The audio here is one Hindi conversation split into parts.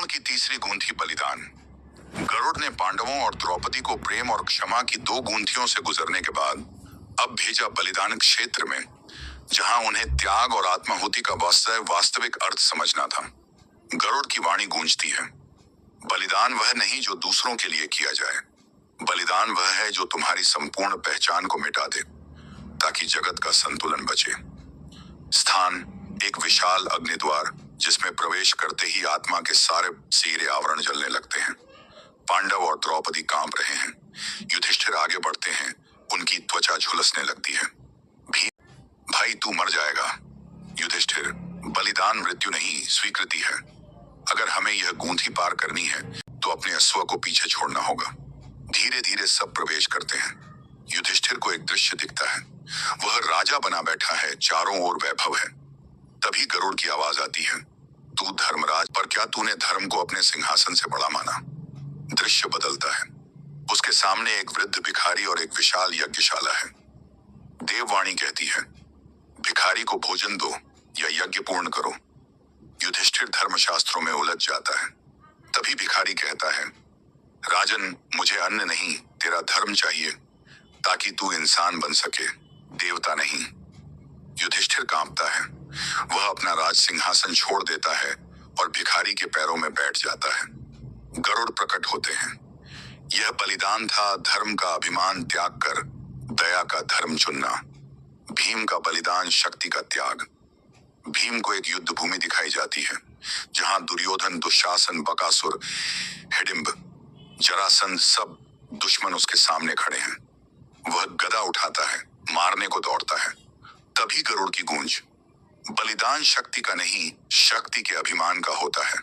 की तीसरी गूंथी बलिदान। गरुड़ ने पांडवों और द्रौपदी को प्रेम और क्षमा की दो गूंथियों से गुजरने के बाद अब भेजा बलिदान क्षेत्र में, जहां उन्हें त्याग और आत्माहुति का वास्तविक अर्थ समझना था। गरुड़ की वाणी गूंजती है, बलिदान वह नहीं जो दूसरों के लिए किया जाए, बलिदान वह है जो तुम्हारी संपूर्ण पहचान को मिटा दे ताकि जगत का संतुलन बचे। स्थान एक विशाल अग्निद्वार, जिसमें प्रवेश करते ही आत्मा के सारे सीरे आवरण जलने लगते हैं। पांडव और द्रौपदी कांप रहे हैं। युधिष्ठिर आगे बढ़ते हैं, उनकी त्वचा झुलसने लगती है। भाई तू मर जाएगा। युधिष्ठिर, बलिदान मृत्यु नहीं, स्वीकृति है। अगर हमें यह गूंथी पार करनी है तो अपने अश्व को पीछे छोड़ना होगा। धीरे धीरे सब प्रवेश करते हैं। युधिष्ठिर को एक दृश्य दिखता है। वह राजा बना बैठा है, चारों ओर वैभव है। तभी गरुड़ की आवाज आती है, तू धर्मराज, पर क्या तूने धर्म को अपने सिंहासन से बड़ा माना? दृश्य बदलता है। उसके सामने एक वृद्ध भिखारी और एक विशाल यज्ञशाला है। देववाणी कहती है, भिखारी को भोजन दो या यज्ञ पूर्ण करो। युधिष्ठिर धर्मशास्त्रों में उलझ जाता है। तभी भिखारी कहता है, राजन, मुझे अन्न नहीं, तेरा धर्म चाहिए ताकि तू इंसान बन सके, देवता नहीं। युधिष्ठिर कांपता है। वह अपना राज सिंहासन छोड़ देता है और भिखारी के पैरों में बैठ जाता है। गरुड़ प्रकट होते हैं। यह बलिदान था, धर्म का अभिमान त्याग कर दया का धर्म चुनना। भीम का बलिदान, शक्ति का त्याग। भीम को एक युद्ध भूमि दिखाई जाती है, जहां दुर्योधन, दुशासन, बकासुर, हिडिंब, जरासंध, सब दुश्मन उसके सामने खड़े हैं। वह गदा उठाता है, मारने को दौड़ता है। तभी गरुड़ की गूंज, बलिदान शक्ति का नहीं, शक्ति के अभिमान का होता है।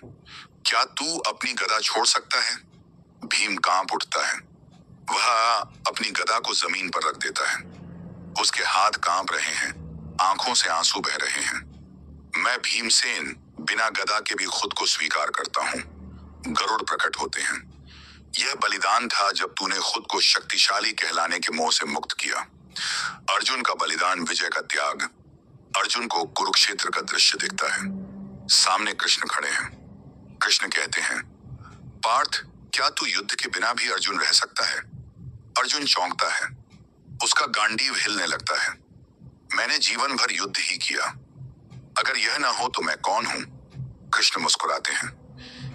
क्या तू अपनी गदा छोड़ सकता है? भीम कांप उठता है। वह अपनी गदा को जमीन पर रख देता है। उसके हाथ कांप रहे हैं, आंखों से आंसू बह रहे हैं। मैं भीमसेन बिना गदा के भी खुद को स्वीकार करता हूँ। गरुड़ प्रकट होते हैं। यह बलिदान था जब तूने खुद को शक्तिशाली कहलाने के मोह से मुक्त किया। अर्जुन का बलिदान, विजय का त्याग। अर्जुन को कुरुक्षेत्र का दृश्य दिखता है। सामने कृष्ण खड़े हैं। कृष्ण कहते हैं, पार्थ, क्या तू युद्ध के बिना भी अर्जुन रह सकता है? अर्जुन चौंकता है। उसका गांडीव हिलने लगता है। मैंने जीवन भर युद्ध ही किया, अगर यह ना हो तो मैं कौन हूं? कृष्ण मुस्कुराते हैं।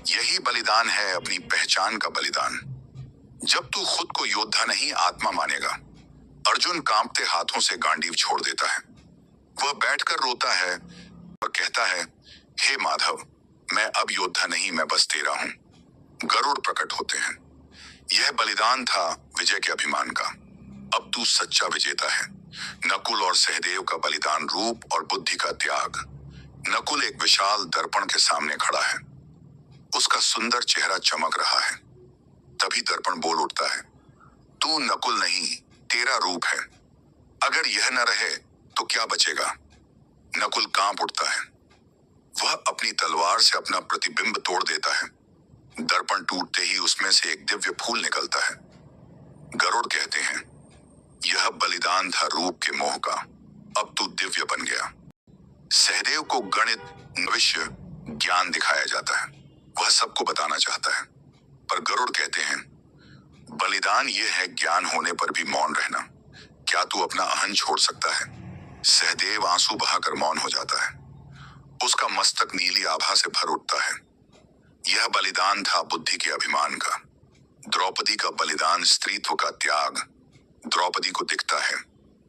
यही बलिदान है, अपनी पहचान का बलिदान। जब तू खुद को योद्धा नहीं, आत्मा मानेगा। अर्जुन कांपते हाथों से गांडीव छोड़ देता है। वह बैठकर रोता है और कहता है, हे माधव, मैं अब योद्धा नहीं, मैं बस तेरा हूं। गरुड़ प्रकट होते हैं। यह बलिदान था विजय के अभिमान का। अब तू सच्चा विजेता है। नकुल और सहदेव का बलिदान, रूप और बुद्धि का त्याग। नकुल एक विशाल दर्पण के सामने खड़ा है। उसका सुंदर चेहरा चमक रहा है। तभी दर्पण बोल उठता है, तू नकुल नहीं, तेरा रूप है। अगर यह न रहे तो क्या बचेगा? नकुल कांप उठता है। वह अपनी तलवार से अपना प्रतिबिंब तोड़ देता है। दर्पण टूटते ही उसमें से एक दिव्य फूल निकलता है। गरुड़ कहते हैं, यह बलिदान था रूप के मोह का, अब तू दिव्य बन गया। सहदेव को गणित, भविष्य, ज्ञान दिखाया जाता है। वह सबको बताना चाहता है, पर गरुड़ कहते हैं, बलिदान यह है ज्ञान होने पर भी मौन रहना। क्या तू अपना अहं छोड़ सकता है? सहदेव आंसू बहाकर मौन हो जाता है। उसका मस्तक नीली आभा से भर उठता है। यह बलिदान था बुद्धि के अभिमान का। द्रौपदी का बलिदान, स्त्रीत्व का त्याग। द्रौपदी को दिखता है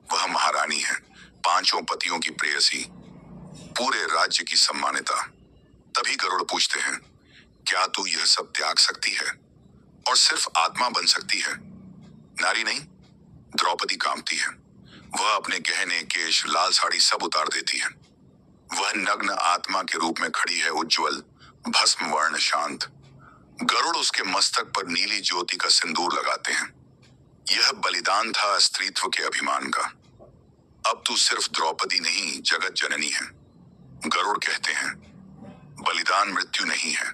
वह महारानी है, पांचों पतियों की प्रेयसी, पूरे राज्य की सम्मानिता। तभी गरुड़ पूछते हैं, क्या तू यह सब त्याग सकती है और सिर्फ आत्मा बन सकती है, नारी नहीं? द्रौपदी कांपती है। वह अपने गहने, केश, लाल साड़ी सब उतार देती है। वह नग्न आत्मा के रूप में खड़ी है, उज्ज्वल, भस्म वर्ण, शांत। गरुड़ उसके मस्तक पर नीली ज्योति का सिंदूर लगाते हैं। यह बलिदान था स्त्रीत्व के अभिमान का। अब तू सिर्फ द्रौपदी नहीं, जगत जननी है। गरुड़ कहते हैं, बलिदान मृत्यु नहीं है,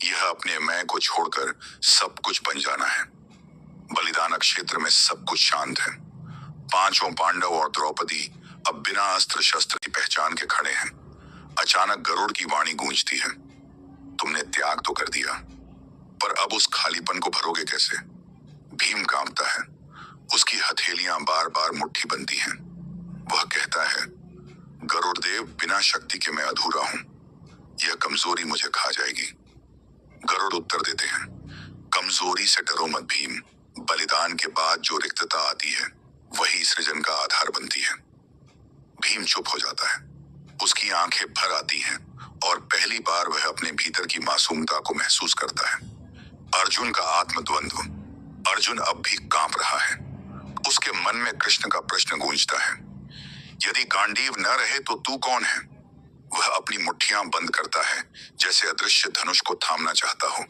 यह अपने मैं को छोड़कर सब कुछ बन जाना है। बलिदान क्षेत्र में सब कुछ शांत है। पांचों पांडव और द्रौपदी अब बिना अस्त्र शस्त्र की पहचान के खड़े हैं। अचानक गरुड़ की वाणी गूंजती है, तुमने त्याग तो कर कर दिया, पर अब उस खालीपन को भरोगे कैसे? भीम कांपता है, उसकी हथेलियां बार बार मुट्ठी बनती हैं। वह कहता है, गरुड़देव, बिना शक्ति के मैं अधूरा हूं, यह कमजोरी मुझे खा जाएगी। गरुड़ उत्तर देते हैं, कमजोरी से डरो मत भीम, बलिदान के बाद जो रिक्तता आती है वही सृजन का आधार बनती है। भीम चुप हो जाता है, उसकी आंखें भर आती हैं और पहली बार वह अपने भीतर की मासूमता को महसूस करता है। अर्जुन का आत्मद्वंद्व। अर्जुन अब भी कांप रहा है। उसके मन में कृष्ण का प्रश्न गूंजता है, यदि गांडीव न रहे तो तू कौन है? वह अपनी मुट्ठियां बंद करता है, जैसे अदृश्य धनुष को थामना चाहता हो।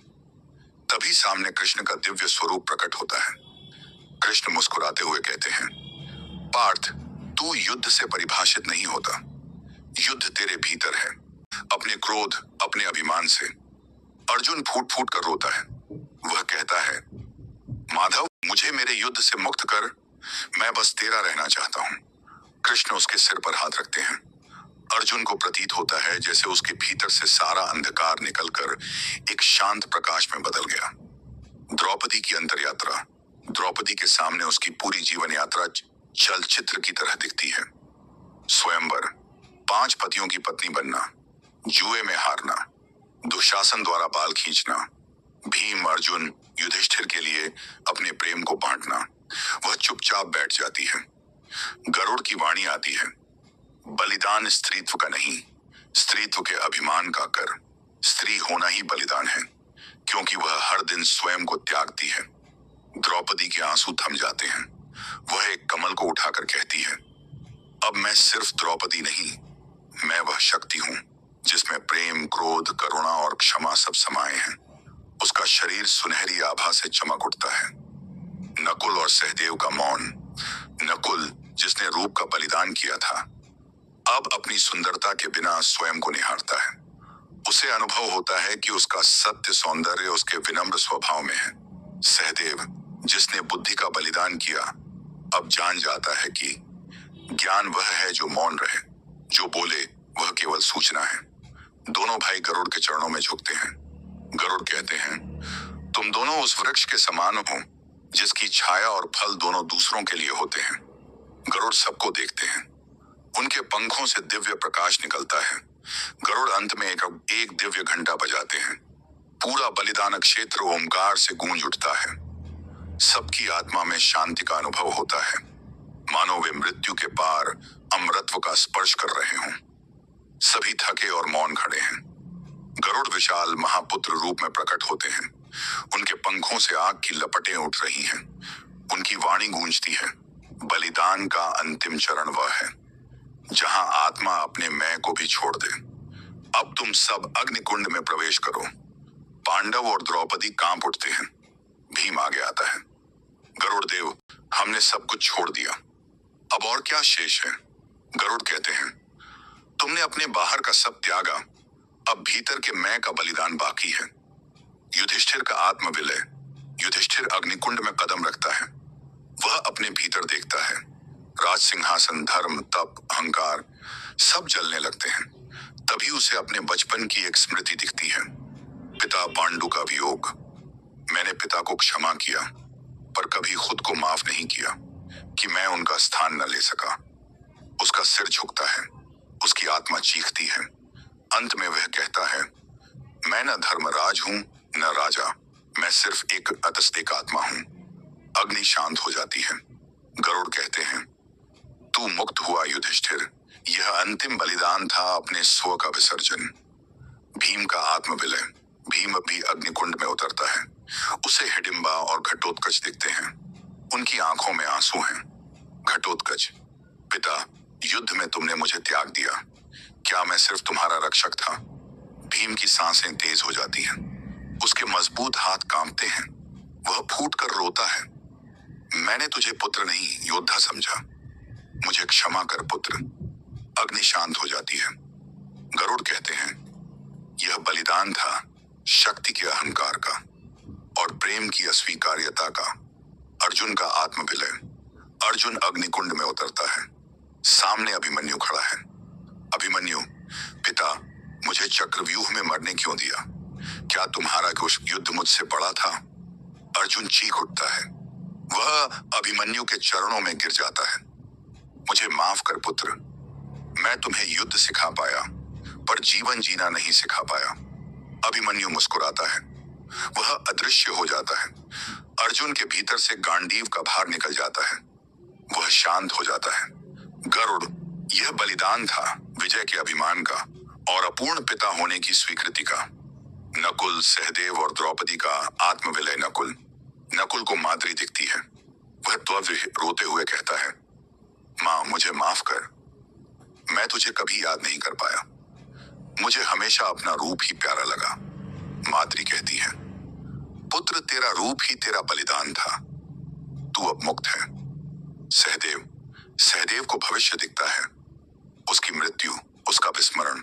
तभी सामने कृष्ण का दिव्य स्वरूप प्रकट होता है। कृष्ण मुस्कुराते हुए कहते हैं, पार्थ, तू युद्ध से परिभाषित नहीं होता, युद्ध तेरे भीतर है, अपने क्रोध, अपने अभिमान से। अर्जुन फूट फूट कर रोता है। वह कहता है, माधव, मुझे मेरे युद्ध से मुक्त कर, मैं बस तेरा रहना चाहता हूं। कृष्ण उसके सिर पर हाथ रखते हैं। अर्जुन को प्रतीत होता है जैसे उसके भीतर से सारा अंधकार निकलकर एक शांत प्रकाश में बदल गया। द्रौपदी की अंतरयात्रा। द्रौपदी के सामने उसकी पूरी जीवन यात्रा चलचित्र की तरह दिखती है। स्वयंवर, 5 पतियों की पत्नी बनना, जुए में हारना, दुशासन द्वारा बाल खींचना, भीम, अर्जुन, युधिष्ठिर के लिए अपने प्रेम को बांटना। वह चुपचाप बैठ जाती है। गरुड़ की वाणी आती है, बलिदान स्त्रीत्व का नहीं, स्त्रीत्व के अभिमान का कर। स्त्री होना ही बलिदान है, क्योंकि वह हर दिन स्वयं को त्यागती है। द्रौपदी के आंसू थम जाते हैं। वह एक कमल को उठाकर कहती है, अब मैं सिर्फ द्रौपदी नहीं, मैं वह शक्ति हूं जिसमें प्रेम, क्रोध, करुणा और क्षमा सब समाये हैं। उसका शरीर सुनहरी आभा से चमक उठता है। नकुल और सहदेव का मौन। नकुल, जिसने रूप का बलिदान किया था, अब अपनी सुंदरता के बिना स्वयं को निहारता है। उसे अनुभव होता है कि उसका सत्य सौंदर्य उसके विनम्र स्वभाव में है। सहदेव, जिसने बुद्धि का बलिदान किया, अब जान जाता है कि ज्ञान वह है जो मौन रहे, जो बोले वह केवल सूचना है। दोनों भाई गरुड़ के चरणों में झुकते हैं। गरुड़ कहते हैं, तुम दोनों उस वृक्ष के समान हो जिसकी छाया और फल दोनों दूसरों के लिए होते हैं। गरुड़ सबको देखते हैं। उनके पंखों से दिव्य प्रकाश निकलता है। गरुड़ अंत में एक दिव्य घंटा बजाते हैं। पूरा बलिदान क्षेत्र ओमकार से गूंज उठता है। सबकी आत्मा में शांति का अनुभव होता है, मानो वे मृत्यु के पार अमरत्व का स्पर्श कर रहे हों। सभी थके और मौन खड़े हैं। गरुड़ विशाल महापुत्र रूप में प्रकट होते हैं। उनके पंखों से आग की लपटें उठ रही हैं। उनकी वाणी गूंजती है, बलिदान का अंतिम चरण वह है जहां आत्मा अपने मैं को भी छोड़ दे। अब तुम सब अग्निकुंड में प्रवेश करो। पांडव और द्रौपदी कांप उठते हैं। भीम आगे आता है। गरुड़देव, हमने सब कुछ छोड़ दिया, अब और क्या शेष है? गरुड़ कहते हैं, तुमने अपने बाहर का सब त्यागा, अब भीतर के मैं का बलिदान बाकी है। युधिष्ठिर का आत्मविलय। युधिष्ठिर अग्निकुंड में कदम रखता है। वह अपने भीतर देखता है। राज सिंहासन, धर्म, तप, अहंकार सब जलने लगते हैं। तभी उसे अपने बचपन की एक स्मृति दिखती है। पिता पांडु का वियोग। मैंने पिता को क्षमा किया, पर कभी खुद को माफ नहीं किया कि मैं उनका स्थान न ले सका। उसका सिर झुकता है, उसकी आत्मा चीखती है। अंत में वह कहता है, मैं न धर्मराज हूं न राजा, मैं सिर्फ एक अतस्तिक आत्मा हूं। अग्नि शांत हो जाती है। गरुड़ कहते हैं, तू मुक्त हुआ युधिष्ठिर, यह अंतिम बलिदान था अपने स्व का विसर्जन। भीम का आत्मविलय। भीम भी अग्निकुंड में उतरता है। उसे हिडिंबा और घटोत्कच दिखते हैं। उनकी आंखों में आंसू हैं। घटोत्कच, पिता, युद्ध में तुमने मुझे त्याग दिया, क्या मैं सिर्फ तुम्हारा रक्षक था? भीम की सांसें तेज हो जाती हैं। उसके मजबूत हाथ कांपते हैं। वह फूट कर रोता है, मैंने तुझे पुत्र नहीं योद्धा समझा, मुझे क्षमा कर पुत्र। अग्नि शांत हो जाती है। गरुड़ कहते हैं, यह बलिदान था शक्ति के अहंकार का और प्रेम की अस्वीकार्यता का। अर्जुन का आत्मविलय। अर्जुन अग्निकुंड में उतरता है। सामने अभिमन्यु खड़ा है। अभिमन्यु, पिता, मुझे चक्रव्यूह में मरने क्यों दिया? क्या तुम्हारा कुछ युद्ध मुझसे बड़ा था? अर्जुन चीख उठता है। वह अभिमन्यु के चरणों में गिर जाता है। मुझे माफ कर पुत्र, मैं तुम्हें युद्ध सिखा पाया पर जीवन जीना नहीं सिखा पाया। अभिमन्यु मुस्कुराता है। वह अदृश्य हो जाता है। अर्जुन के भीतर से गांडीव का भार निकल जाता है। वह शांत हो जाता है। गरुड़, यह बलिदान था विजय के अभिमान का और अपूर्ण पिता होने की स्वीकृति का। नकुल, सहदेव और द्रौपदी का आत्मविलय। नकुल को माद्री दिखती है। वह त्वरित रोते हुए कहता है, माँ मुझे माफ कर, मैं तुझे कभी याद नहीं कर पाया। मुझे हमेशा अपना रूप ही प्यारा लगा। माद्री कहती है, पुत्र तेरा रूप ही तेरा बलिदान था, तू अब मुक्त है। सहदेव को भविष्य दिखता है, उसकी मृत्यु, उसका विस्मरण।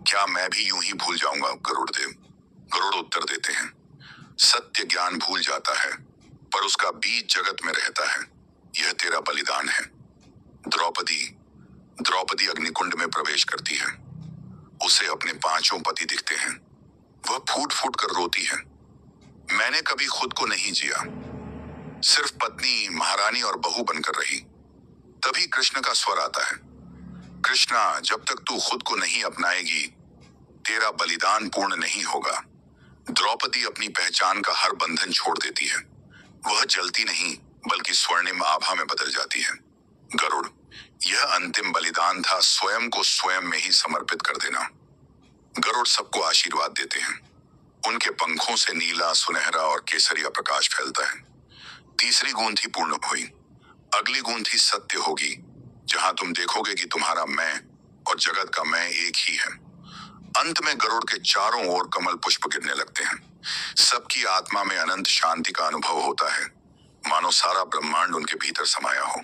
क्या मैं भी यूं ही भूल जाऊंगा गरुड़ उत्तर देते हैं, सत्य ज्ञान भूल जाता है पर उसका बीज जगत में रहता है। यह तेरा बलिदान है। द्रौपदी अग्निकुंड में प्रवेश करती है। उसे अपने पांचों पति दिखते हैं। वह फूट फूट कर रोती है। मैंने कभी खुद को नहीं जिया, सिर्फ पत्नी, महारानी और बहू बनकर रही। तभी कृष्ण का स्वर आता है, कृष्णा, जब तक तू खुद को नहीं अपनाएगी तेरा बलिदान पूर्ण नहीं होगा। द्रौपदी अपनी पहचान का हर बंधन छोड़ देती है। वह जलती नहीं बल्कि स्वर्णिम आभा में बदल जाती है। गरुड़, यह अंतिम बलिदान था, स्वयं को स्वयं में ही समर्पित कर देना। गरुड़ सबको आशीर्वाद देते हैं। उनके पंखों से नीला, सुनहरा और केसरिया प्रकाश फैलता है। तीसरी गूंथी पूर्ण हुई। अगली गूंथी सत्य होगी, जहां तुम देखोगे कि तुम्हारा मैं और जगत का मैं एक ही है। अंत में गरुड़ के चारों ओर कमल पुष्प गिरने लगते हैं। सबकी आत्मा में अनंत शांति का अनुभव होता है, मानो सारा ब्रह्मांड उनके भीतर समाया हो।